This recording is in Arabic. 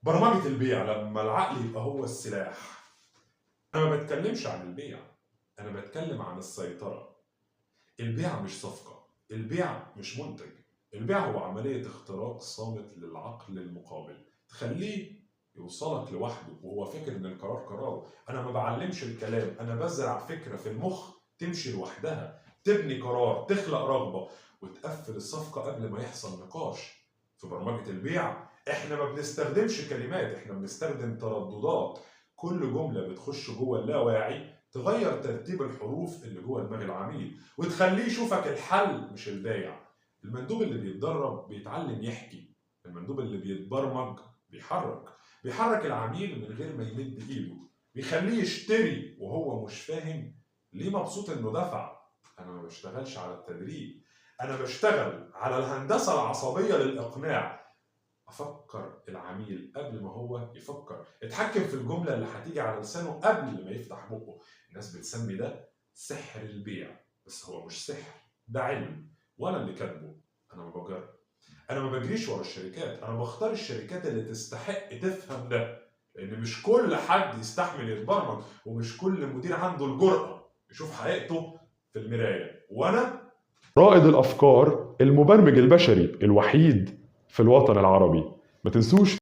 برمجة البيع لما العقل يبقى هو السلاح. أنا ما بتكلمش عن البيع، أنا بتكلم عن السيطرة. البيع مش صفقة، البيع مش منتج، البيع هو عملية اختراق صامت للعقل المقابل تخليه يوصلك لوحده وهو فاكر إن القرار قراره. أنا ما بعلمش الكلام، أنا بزرع فكرة في المخ تمشي لوحدها، تبني قرار، تخلق رغبة، وتقفل الصفقة قبل ما يحصل نقاش. في برمجة البيع احنا ما بنستخدمش كلمات، احنا بنستخدم ترددات. كل جملة بتخش جوه اللاواعي تغير ترتيب الحروف اللي جوه دماغ العميل وتخليه يشوفك الحل مش البايع. المندوب اللي بيتدرب بيتعلم يحكي، المندوب اللي بيتبرمج بيحرك العميل من غير ما يمد ايده، بيخليه يشتري وهو مش فاهم ليه مبسوط انه دفع. انا ما بشتغلش على التدريب، انا بشتغل على الهندسة العصبية للاقناع. افكر العميل قبل ما هو يفكر، اتحكم في الجمله اللي هتيجي على لسانه قبل ما يفتح بقه. الناس بتسمي ده سحر البيع، بس هو مش سحر، ده علم وانا اللي كاتبه. انا ما بجرب، انا ما بجريش ورا الشركات، انا بختار الشركات اللي تستحق تفهم ده، لان مش كل حد يستحمل يتبرمج، ومش كل مدير عنده الجرأة يشوف حقيقته في المراية. وانا رائد الافكار، المبرمج البشري الوحيد في الوطن العربي. ما تنسوش